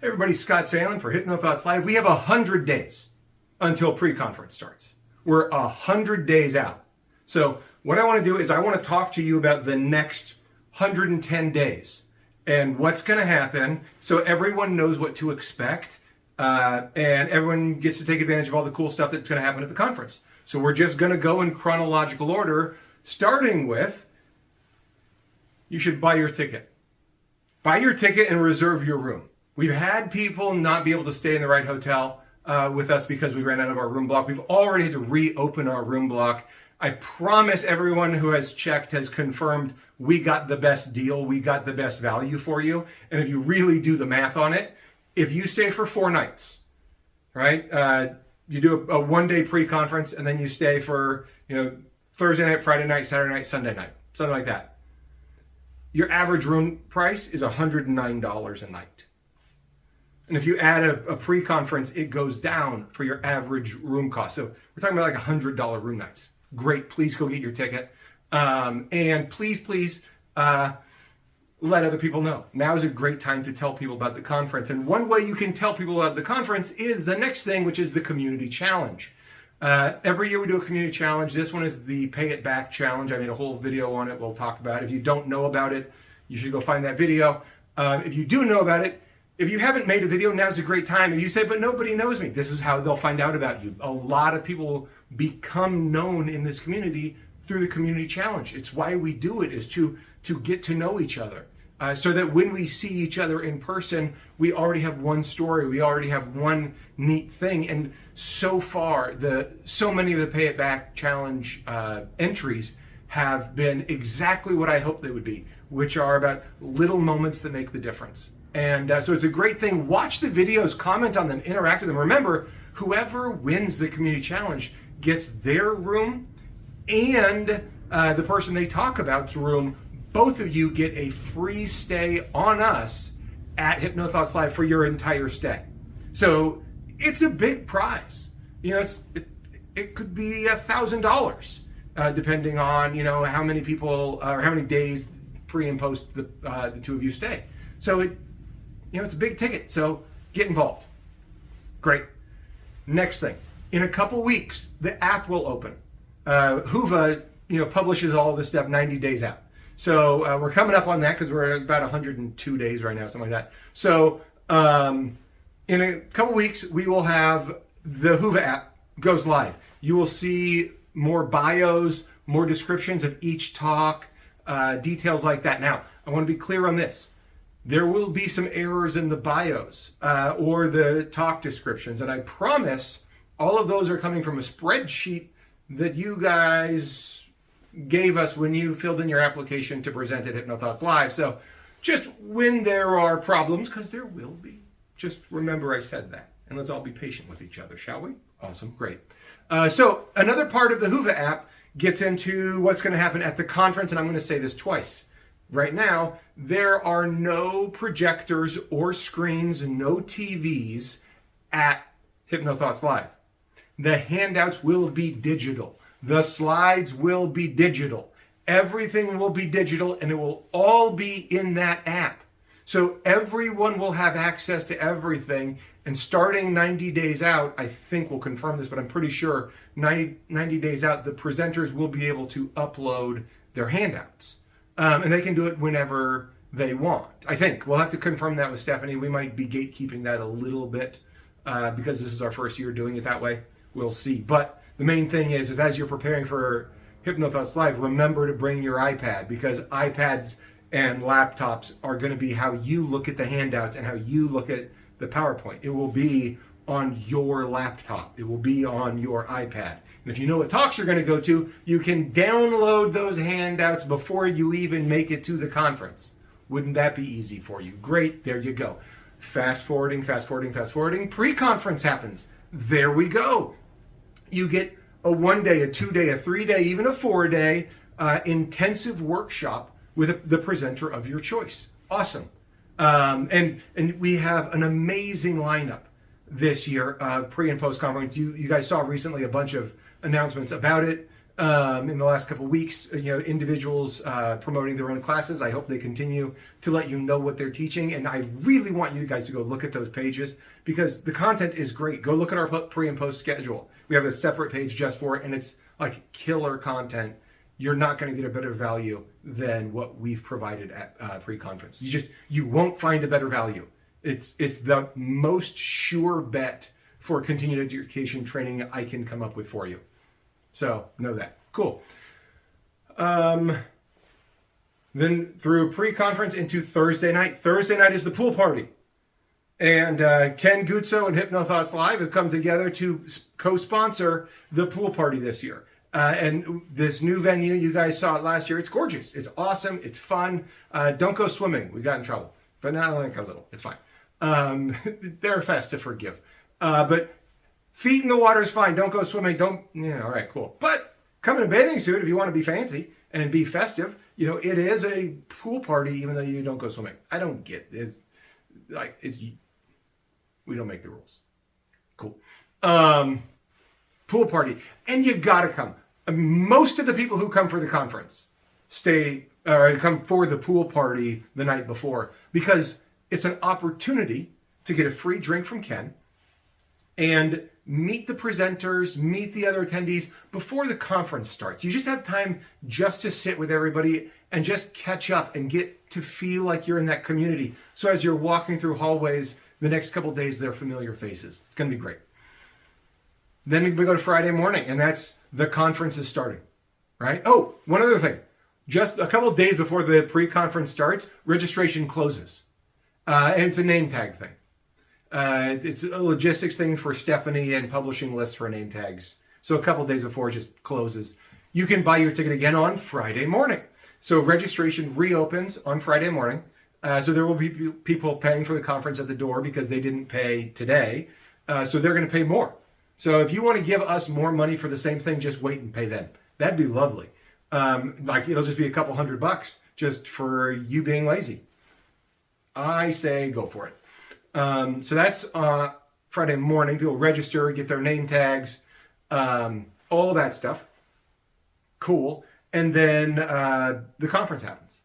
Hey everybody, Scott Salen for Hypnothoughts Live. We have 100 days until pre-conference starts. We're 100 days out. So what I want to do is I want to talk to you about the next 110 days and what's going to happen so everyone knows what to expect and everyone gets to take advantage of all the cool stuff that's going to happen at the conference. So we're just going to go in chronological order, starting with you should buy your ticket. Buy your ticket and reserve your room. We've had people not be able to stay in the right hotel with us because we ran out of our room block. We've already had to reopen our room block. I promise everyone who has checked has confirmed we got the best deal. We got the best value for you. And if you really do the math on it, if you stay for 4 nights, right? You do a one-day pre-conference and then you stay for, Thursday night, Friday night, Saturday night, Sunday night, something like that. Your average room price is $109 a night. And if you add a pre-conference, it goes down for your average room cost. So we're talking about like $100 room nights. Great. Please go get your ticket. And please, let other people know. Now is a great time to tell people about the conference. And one way you can tell people about the conference is the next thing, which is the community challenge. Every year we do a community challenge. This one is the Pay It Back challenge. I made a whole video on it. We'll talk about it. If you don't know about it, you should go find that video. If you do know about it, if you haven't made a video, now's a great time. If you say, but nobody knows me, this is how they'll find out about you. A lot of people become known in this community through the community challenge. It's why we do it, is to get to know each other. So that when we see each other in person, we already have one story. We already have one neat thing. And so far, so many of the Pay It Back challenge entries have been exactly what I hoped they would be, which are about little moments that make the difference. And so it's a great thing. Watch the videos, comment on them, interact with them. Remember, whoever wins the community challenge gets their room and the person they talk about's room. Both of you get a free stay on us at Hypnothoughts Live for your entire stay. So it's a big prize. It could be $1,000 depending on how many people or how many days pre and post the two of you stay. So it's a big ticket. So get involved. Great. Next thing, in a couple weeks, the app will open. Whova publishes all this stuff 90 days out. So we're coming up on that because we're at about 102 days right now, something like that. So in a couple weeks, we will have the Whova app goes live. You will see more bios, more descriptions of each talk, details like that. Now, I want to be clear on this. There will be some errors in the bios or the talk descriptions. And I promise all of those are coming from a spreadsheet that you guys gave us when you filled in your application to present at Hypnothoughts Live. So just when there are problems, because there will be, just remember I said that. And let's all be patient with each other, shall we? Awesome, great. So another part of the Whova app gets into what's going to happen at the conference, and I'm going to say this twice. Right now, there are no projectors or screens, no TVs at Hypnothoughts Live. The handouts will be digital. The slides will be digital. Everything will be digital, and it will all be in that app. So everyone will have access to everything. And starting 90 days out, I think we'll confirm this, but I'm pretty sure 90 days out, the presenters will be able to upload their handouts. And they can do it whenever they want. I think we'll have to confirm that with Stephanie. We might be gatekeeping that a little bit because this is our first year doing it that way. We'll see. But the main thing is as you're preparing for Hypnothoughts Live, remember to bring your iPad, because iPads and laptops are going to be how you look at the handouts and how you look at the PowerPoint. It will be on your laptop. It will be on your iPad. And if you know what talks you're going to go to, you can download those handouts before you even make it to the conference. Wouldn't that be easy for you? Great, there you go. Fast forwarding. Pre-conference happens. There we go. You get a 1-day, a 2-day, a 3-day, even a 4-day intensive workshop with the presenter of your choice. Awesome. And we have an amazing lineup this year, pre and post conference. You guys saw recently a bunch of announcements about it. in the last couple of weeks. Individuals promoting their own classes. I hope they continue to let you know what they're teaching. And I really want you guys to go look at those pages because the content is great. Go look at our pre and post schedule. We have a separate page just for it, and it's like killer content. You're not going to get a better value than what we've provided at pre-conference. You won't find a better value. It's the most sure bet for continued education training I can come up with for you. So know that. Cool. Then through pre-conference into Thursday night. Thursday night is the pool party. And Ken Guzzo and Hypnothoughts Live have come together to co-sponsor the pool party this year. And this new venue, you guys saw it last year. It's gorgeous. It's awesome. It's fun. Don't go swimming. We got in trouble. But not like a little. It's fine. They're fast to forgive. But feet in the water is fine. Don't go swimming. Yeah, all right, cool. But come in a bathing suit if you want to be fancy and be festive. It is a pool party even though you don't go swimming. I don't get it. We don't make the rules. Cool. Pool party. And you gotta come. Most of the people who come for the conference come for the pool party the night before because it's an opportunity to get a free drink from Ken and meet the presenters, meet the other attendees before the conference starts. You just have time just to sit with everybody and just catch up and get to feel like you're in that community. So as you're walking through hallways the next couple of days, they're familiar faces. It's going to be great. Then we go to Friday morning, and that's the conference is starting, right? Oh, one other thing. Just a couple of days before the pre-conference starts, registration closes. And it's a name tag thing. It's a logistics thing for Stephanie and publishing lists for name tags. So a couple of days before it just closes. You can buy your ticket again on Friday morning. So registration reopens on Friday morning. So there will be people paying for the conference at the door because they didn't pay today. So they're going to pay more. So if you want to give us more money for the same thing, just wait and pay them. That'd be lovely. It'll just be a couple $100 just for you being lazy. I say go for it. So that's Friday morning. People register, get their name tags, all that stuff. Cool. And then the conference happens.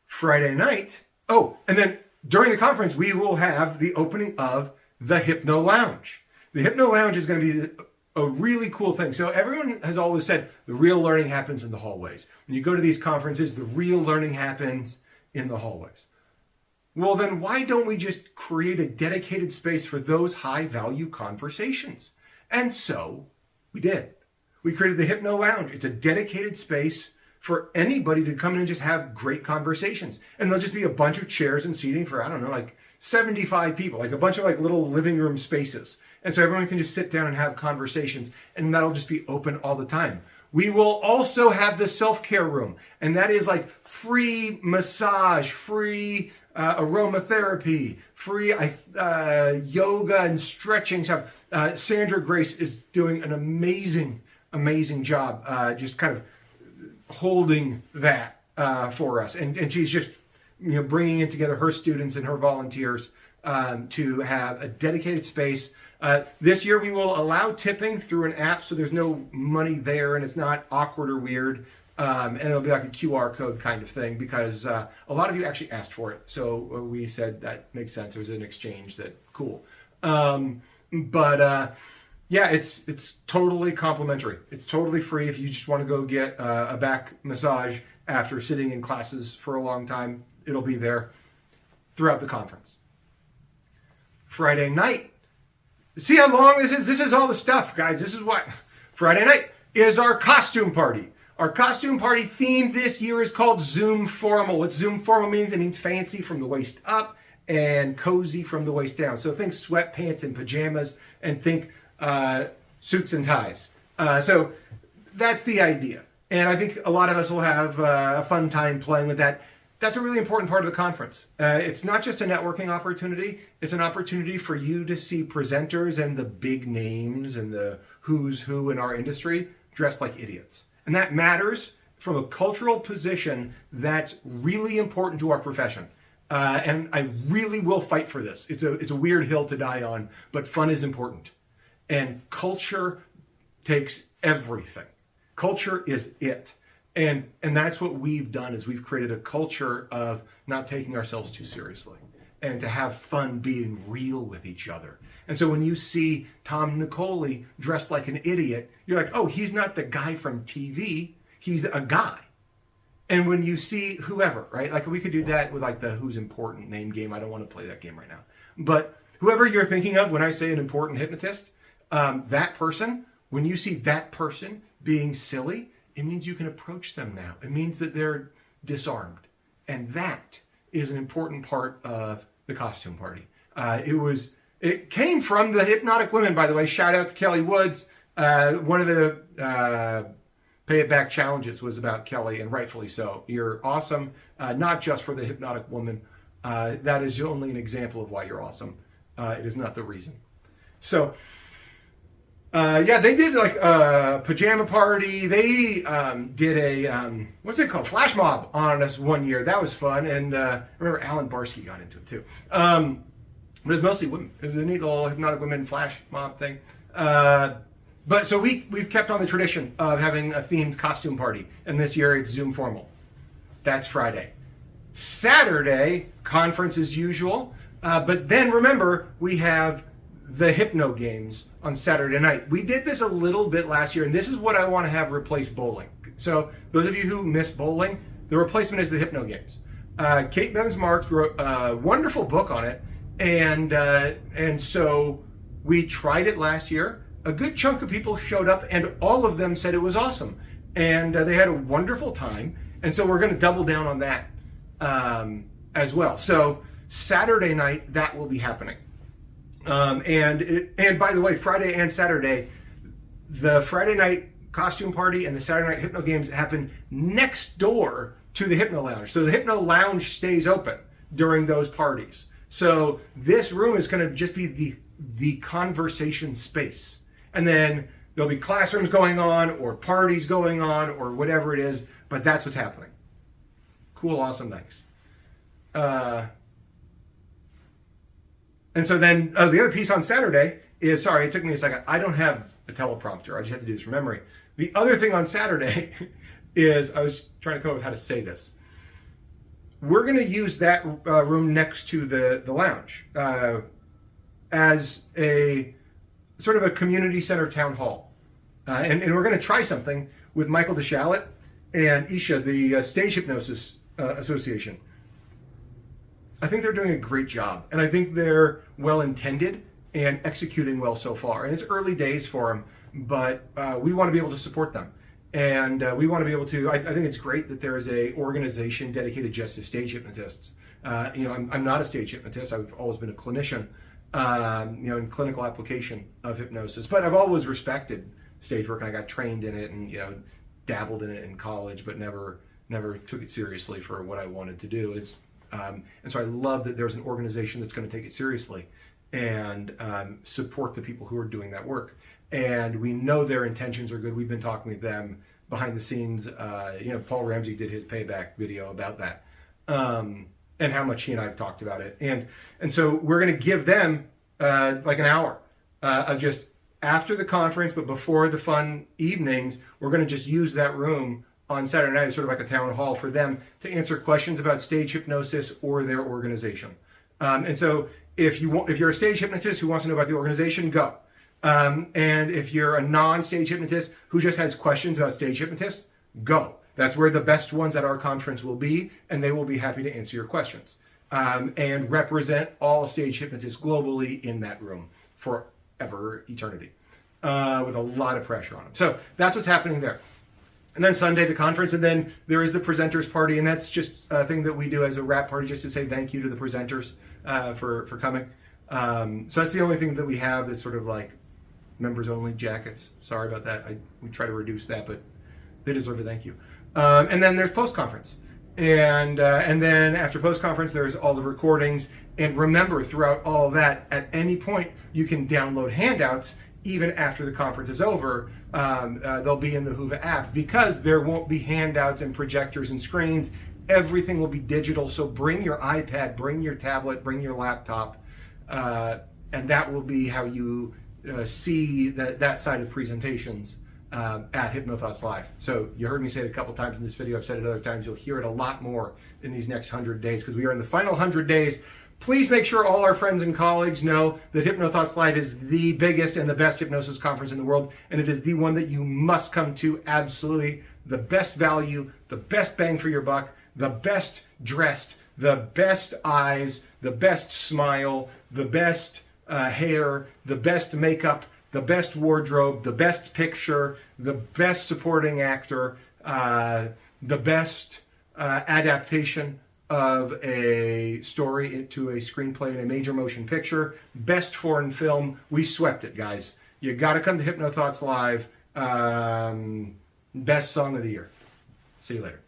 Friday night. Oh, and then during the conference, we will have the opening of the Hypno Lounge. The Hypno Lounge is going to be a really cool thing. So everyone has always said the real learning happens in the hallways. When you go to these conferences, the real learning happens in the hallways. Well, then why don't we just create a dedicated space for those high-value conversations? And so we did. We created the Hypno Lounge. It's a dedicated space for anybody to come in and just have great conversations. And there'll just be a bunch of chairs and seating for, 75 people, like a bunch of little living room spaces. And so everyone can just sit down and have conversations, and that'll just be open all the time. We will also have the self-care room, and that is free massage, free aromatherapy, free yoga and stretching stuff. Sandra Grace is doing an amazing job just kind of holding that for us. And she's just bringing in together her students and her volunteers to have a dedicated space. This year we will allow tipping through an app, so there's no money there and it's not awkward or weird. And it'll be like a QR code kind of thing because a lot of you actually asked for it. So we said that makes sense. It was an exchange cool. Yeah, it's totally complimentary. It's totally free if you just want to go get a back massage after sitting in classes for a long time. It'll be there throughout the conference. Friday night. See how long this is? This is all the stuff, guys. This is what Friday night is our costume party. Our costume party theme this year is called Zoom Formal. What Zoom Formal means, it means fancy from the waist up and cozy from the waist down. So think sweatpants and pajamas and think suits and ties. So that's the idea. And I think a lot of us will have a fun time playing with that. That's a really important part of the conference. It's not just a networking opportunity. It's an opportunity for you to see presenters and the big names and the who's who in our industry dressed like idiots. And that matters from a cultural position that's really important to our profession. And I really will fight for this. It's a weird hill to die on, but fun is important. And culture takes everything. Culture is it. And that's what we've done, is we've created a culture of not taking ourselves too seriously and to have fun being real with each other. And so when you see Tom Nicoli dressed like an idiot, you're like, oh, he's not the guy from TV, he's a guy. And when you see whoever, right? Like we could do that with like the Who's Important name game. I don't want to play that game right now. But whoever you're thinking of when I say an important hypnotist, that person, when you see that person being silly, it means you can approach them now. It means that they're disarmed. And that is an important part of the costume party. It came from the Hypnotic Women, by the way. Shout out to Kelly Woods. One of the Pay It Back challenges was about Kelly, and rightfully so. You're awesome, not just for the Hypnotic Woman. That is only an example of why you're awesome. It is not the reason. So, yeah, they did like a pajama party. They did a, what's it called? Flash mob on us one year. That was fun. And I remember Alan Barsky got into it too. But it was mostly women. It was a neat little Hypnotic Women flash mob thing. But so we've kept on the tradition of having a themed costume party. And this year it's Zoom formal. That's Friday. Saturday, conference as usual. But then remember, we have the Hypno Games on Saturday night. We did this a little bit last year, and this is what I want to have replace bowling. So those of you who miss bowling, the replacement is the Hypno Games. Kate Bensmark wrote a wonderful book on it, and so we tried it last year. A good chunk of people showed up, and all of them said it was awesome, and they had a wonderful time. And so we're going to double down on that as well. So Saturday night, that will be happening. And by the way, Friday and Saturday, the Friday night costume party and the Saturday night Hypno Games happen next door to the Hypno Lounge. So the Hypno Lounge stays open during those parties. So this room is going to just be the conversation space. And then there'll be classrooms going on or parties going on or whatever it is, but that's what's happening. Cool, awesome, thanks. And so then the other piece on Saturday is, sorry, it took me a second. I don't have a teleprompter. I just have to do this from memory. The other thing on Saturday is, I was trying to come up with how to say this. We're going to use that room next to the lounge as a sort of a community center town hall. And we're going to try something with Michael DeShalit and Isha, the Stage Hypnosis Association. I think they're doing a great job, and I think they're well-intended and executing well so far. And it's early days for them, but we want to be able to support them. And we want to be able to, I think it's great that there is a organization dedicated just to stage hypnotists. I'm not a stage hypnotist. I've always been a clinician, in clinical application of hypnosis. But I've always respected stage work, and I got trained in it and, dabbled in it in college, but never took it seriously for what I wanted to do. And so I love that there's an organization that's going to take it seriously and support the people who are doing that work. And we know their intentions are good. We've been talking with them behind the scenes. Paul Ramsey did his payback video about that, and how much he and I have talked about it. And so we're going to give them like an hour of just after the conference, but before the fun evenings, we're going to just use that room on Saturday night, sort of like a town hall for them to answer questions about stage hypnosis or their organization. And so if you're a stage hypnotist who wants to know about the organization, go. And if you're a non-stage hypnotist who just has questions about stage hypnotists, go. That's where the best ones at our conference will be, and they will be happy to answer your questions and represent all stage hypnotists globally in that room forever, eternity, with a lot of pressure on them. So that's what's happening there. And then Sunday, the conference, and then there is the presenters party, and that's just a thing that we do as a wrap party, just to say thank you to the presenters for coming. So that's the only thing that we have that's sort of like members-only jackets. Sorry about that. We try to reduce that, but they deserve a thank you. And then there's post-conference. And then after post-conference, there's all the recordings. And remember, throughout all of that, at any point, you can download handouts even after the conference is over. They'll be in the Whova app because there won't be handouts and projectors and screens. Everything will be digital. So bring your iPad, bring your tablet, bring your laptop, and that will be how you see that side of presentations at Hypnothoughts Live. So you heard me say it a couple times in this video. I've said it other times. You'll hear it a lot more in these next 100 days because we are in the final 100 days. Please make sure all our friends and colleagues know that Hypnothoughts Live is the biggest and the best hypnosis conference in the world, and it is the one that you must come to. Absolutely the best value, the best bang for your buck, the best dressed, the best eyes, the best smile, the best hair, the best makeup, the best wardrobe, the best picture, the best supporting actor, the best adaptation of a story into a screenplay in a major motion picture, best foreign film. We swept it, guys. You got to come to Hypnothoughts Live. Best song of the year. See you later.